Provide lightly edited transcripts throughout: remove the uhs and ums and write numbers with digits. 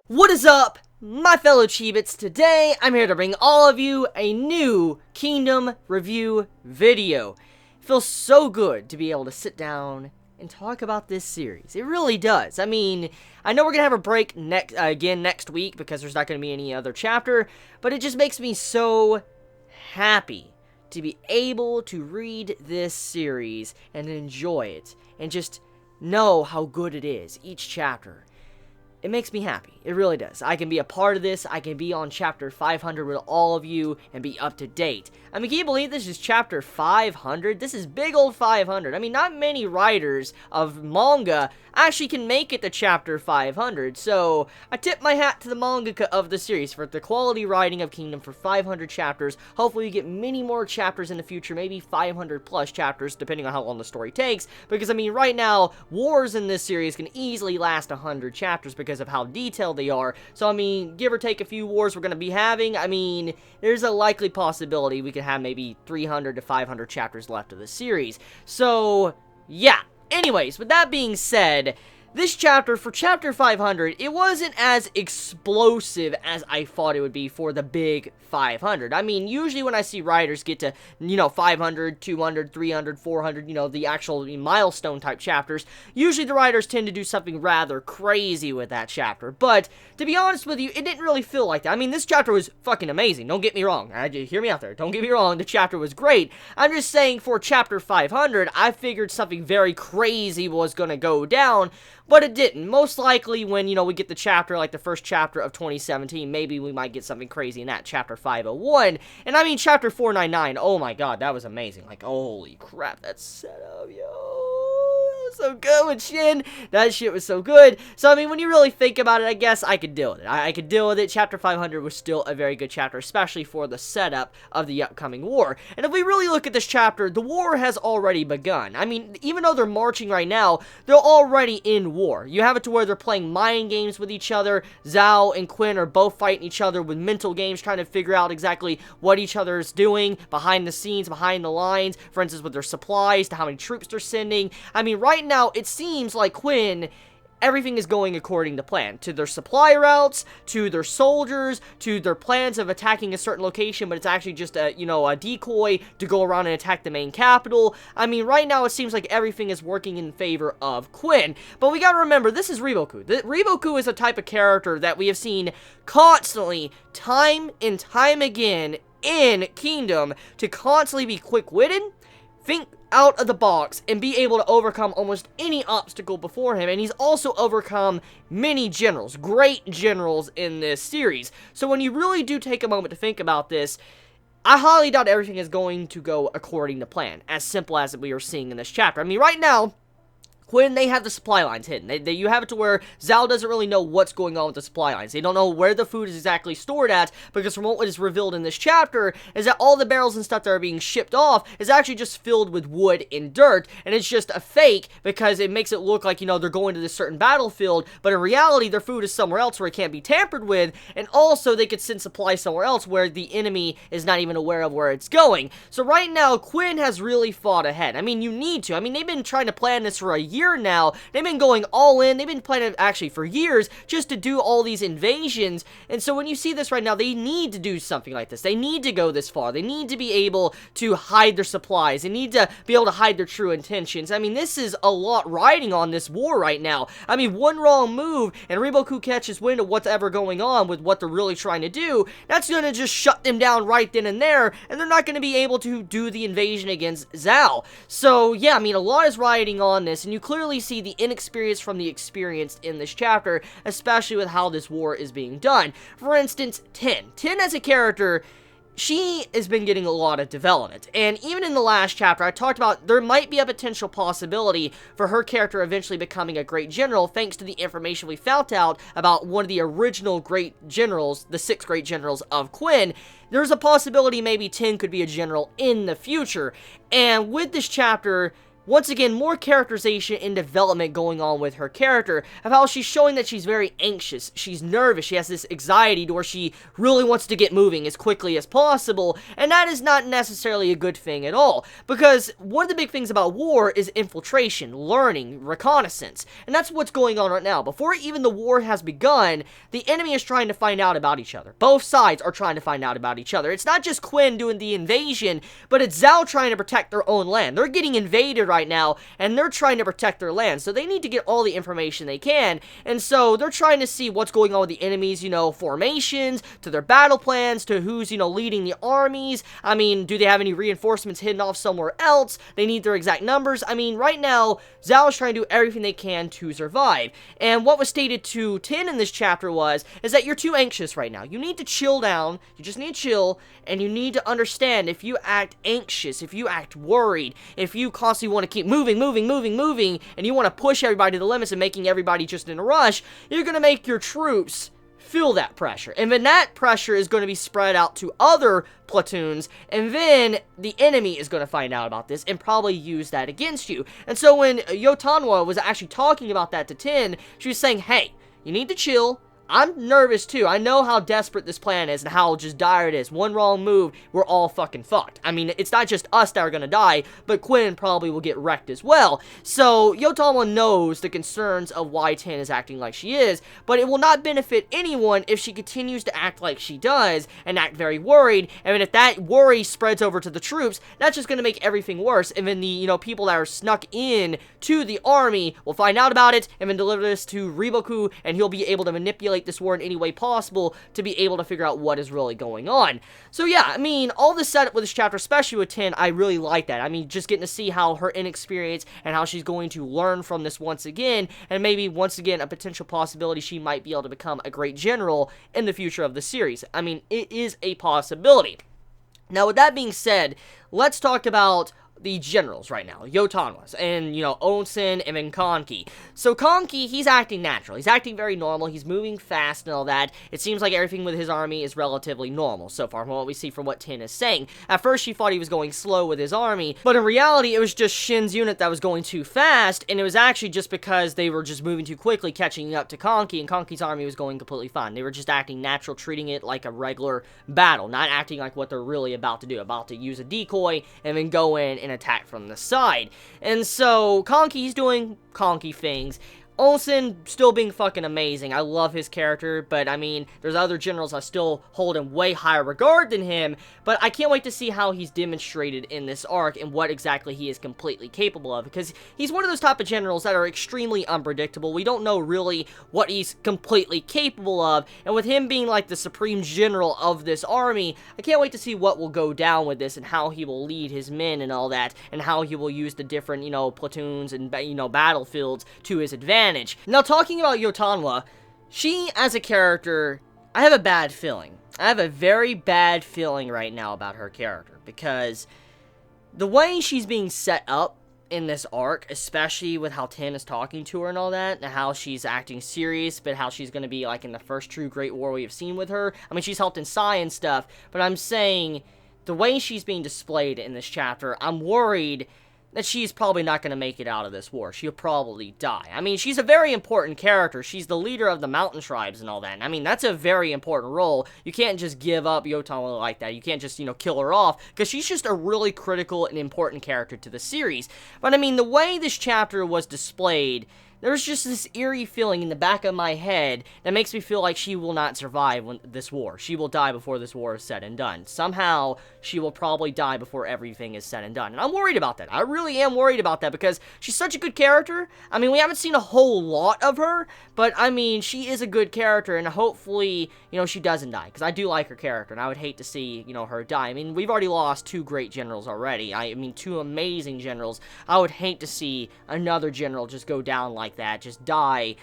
What is up, my fellow Chibits? Today, I'm here to bring all of you a new Kingdom review video. It feels so good to be able to sit down and talk about this series. It really does. I mean, I know we're gonna have a break next week because there's not gonna be any other chapter, but it just makes me so happy to be able to read this series and enjoy it and just know how good it is, each chapter. It makes me happy. It really does. I can be a part of this. I can be on chapter 500 with all of you and be up to date. I mean, can you believe this is chapter 500? This is big old 500. I mean, not many writers of manga actually can make it to chapter 500. So, I tip my hat to the mangaka of the series for the quality writing of Kingdom for 500 chapters. Hopefully, we get many more chapters in the future. Maybe 500 plus chapters, depending on how long the story takes. Because, I mean, right now, wars in this series can easily last 100 chapters because of how detailed they are. So, I mean, give or take a few wars we're going to be having, I mean, there's a likely possibility we could have maybe 300 to 500 chapters left of the series. So, yeah. Anyways, with that being said, this chapter, for chapter 500, it wasn't as explosive as I thought it would be for the big 500. I mean, usually when I see writers get to, 500, 200, 300, 400, the actual milestone type chapters, usually the writers tend to do something rather crazy with that chapter. But, to be honest with you, it didn't really feel like that. I mean, this chapter was fucking amazing. Don't get me wrong. Hear me out there. Don't get me wrong. The chapter was great. I'm just saying for chapter 500, I figured something very crazy was going to go down. But it didn't. Most likely when, we get the chapter, like the first chapter of 2017, maybe we might get something crazy in that, chapter 501. And I mean, chapter 499, oh my god, that was amazing. Like, holy crap, that setup, yo. So good with Shin. That shit was so good. So, I mean, when you really think about it, I guess I could deal with it. I could deal with it. Chapter 500 was still a very good chapter, especially for the setup of the upcoming war. And if we really look at this chapter, the war has already begun. I mean, even though they're marching right now, they're already in war. You have it to where they're playing mind games with each other. Zhao and Quinn are both fighting each other with mental games, trying to figure out exactly what each other is doing behind the scenes, behind the lines. For instance, with their supplies, to how many troops they're sending. I mean, right now, it seems like Quinn, everything is going according to plan. To their supply routes, to their soldiers, to their plans of attacking a certain location, but it's actually just a decoy to go around and attack the main capital. I mean, right now it seems like everything is working in favor of Quinn. But we gotta remember, this is Riboku. Riboku is a type of character that we have seen constantly, time and time again, in Kingdom, to constantly be quick-witted, think out of the box, and be able to overcome almost any obstacle before him. And he's also overcome many generals, great generals in this series. So when you really do take a moment to think about this, I highly doubt everything is going to go according to plan, as simple as we are seeing in this chapter. I mean, right now, Quinn, they have the supply lines hidden. You have it to where Zhao doesn't really know what's going on with the supply lines. They don't know where the food is exactly stored at, because from what is revealed in this chapter is that all the barrels and stuff that are being shipped off is actually just filled with wood and dirt, and it's just a fake because it makes it look like, they're going to this certain battlefield, but in reality, their food is somewhere else where it can't be tampered with, and also they could send supplies somewhere else where the enemy is not even aware of where it's going. So right now, Quinn has really fought ahead. I mean, you need to. I mean, they've been trying to plan this for a year now. They've been going all in. They've been planning actually for years just to do all these invasions. And so when you see this right now, they need to do something like this. They need to go this far. They need to be able to hide their supplies. They need to be able to hide their true intentions. I mean, this is a lot riding on this war right now. I mean, one wrong move and Riboku catches wind of what's ever going on with what they're really trying to do. That's going to just shut them down right then and there, and they're not going to be able to do the invasion against Zhao. So, yeah, I mean, a lot is riding on this, and you clearly see the inexperience from the experienced in this chapter, especially with how this war is being done. For instance, Ten as a character, she has been getting a lot of development, and even in the last chapter, I talked about there might be a potential possibility for her character eventually becoming a great general, thanks to the information we found out about one of the original great generals, the 6 great generals of Quinn. There's a possibility maybe Ten could be a general in the future, and with this chapter, once again, more characterization and development going on with her character, of how she's showing that she's very anxious, she's nervous, she has this anxiety to where she really wants to get moving as quickly as possible, and that is not necessarily a good thing at all, because one of the big things about war is infiltration, learning, reconnaissance, and that's what's going on right now. Before even the war has begun, the enemy is trying to find out about each other. Both sides are trying to find out about each other. It's not just Quinn doing the invasion, but it's Zhao trying to protect their own land. They're getting invaded right now, and they're trying to protect their land, so they need to get all the information they can, and so they're trying to see what's going on with the enemies, formations, to their battle plans, to who's, leading the armies. I mean, do they have any reinforcements hidden off somewhere else? They need their exact numbers. I mean, right now, Zhao is trying to do everything they can to survive, and what was stated to Tin in this chapter is that you're too anxious right now. You need to chill down, you just need to chill, and you need to understand if you act anxious, if you act worried, if you constantly want to keep moving, and you want to push everybody to the limits and making everybody just in a rush, you're going to make your troops feel that pressure. And then that pressure is going to be spread out to other platoons, and then the enemy is going to find out about this and probably use that against you. And so when Yotanwa was actually talking about that to Tin, she was saying, hey, you need to chill. I'm nervous too. I know how desperate this plan is and how just dire it is. One wrong move, we're all fucking fucked. I mean, it's not just us that are gonna die, but Quinn probably will get wrecked as well. So, Yotanwa knows the concerns of why Tin is acting like she is, but it will not benefit anyone if she continues to act like she does and act very worried. And if that worry spreads over to the troops, that's just gonna make everything worse. And then the, people that are snuck in to the army will find out about it and then deliver this to Riboku, and he'll be able to manipulate this war in any way possible to be able to figure out what is really going on. So yeah, I mean, all this setup with this chapter, especially with Tin, I really like that. I mean, just getting to see how her inexperience and how she's going to learn from this once again, and maybe once again a potential possibility she might be able to become a great general in the future of the series. I mean, it is a possibility. Now, with that being said, let's talk about the generals right now, Yotanwas, and, Onsen and then Konki. So Konki, he's acting natural. He's acting very normal. He's moving fast and all that. It seems like everything with his army is relatively normal so far from what we see from what Tin is saying. At first, she thought he was going slow with his army, but in reality, it was just Shin's unit that was going too fast, and it was actually just because they were just moving too quickly, catching up to Konki, and Konki's army was going completely fine. They were just acting natural, treating it like a regular battle, not acting like what they're really about to do, about to use a decoy and then go in and attack from the side. And so Konki's doing Konki things. Onsen still being fucking amazing. I love his character, but I mean, there's other generals I still hold in way higher regard than him, but I can't wait to see how he's demonstrated in this arc and what exactly he is completely capable of, because he's one of those type of generals that are extremely unpredictable. We don't know really what he's completely capable of, and with him being like the supreme general of this army, I can't wait to see what will go down with this and how he will lead his men and all that, and how he will use the different, platoons and, battlefields to his advantage. Now, talking about Yotanwa, she, as a character, I have a bad feeling. I have a very bad feeling right now about her character, because the way she's being set up in this arc, especially with how Tin is talking to her and all that, and how she's acting serious, but how she's going to be, like, in the first true Great War we have seen with her. I mean, she's helped in Sai and stuff, but I'm saying, the way she's being displayed in this chapter, I'm worried that she's probably not going to make it out of this war. She'll probably die. I mean, she's a very important character. She's the leader of the mountain tribes and all that. And I mean, that's a very important role. You can't just give up Yotanwa like that. You can't just, kill her off, because she's just a really critical and important character to the series. But I mean, the way this chapter was displayed, there's just this eerie feeling in the back of my head that makes me feel like she will not survive this war. She will die before this war is said and done. Somehow, she will probably die before everything is said and done. And I'm worried about that. I really am worried about that, because she's such a good character. I mean, we haven't seen a whole lot of her, but I mean, she is a good character, and hopefully, she doesn't die, because I do like her character, and I would hate to see, her die. I mean, we've already lost 2 great generals already. I mean, 2 amazing generals. I would hate to see another general just go down like that, just die,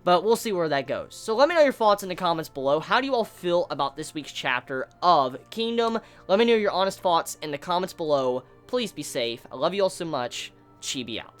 but we'll see where that goes. So let me know your thoughts in the comments below. How do you all feel about this week's chapter of Kingdom? Let me know your honest thoughts in the comments below. Please be safe. I love you all so much. Chibi out.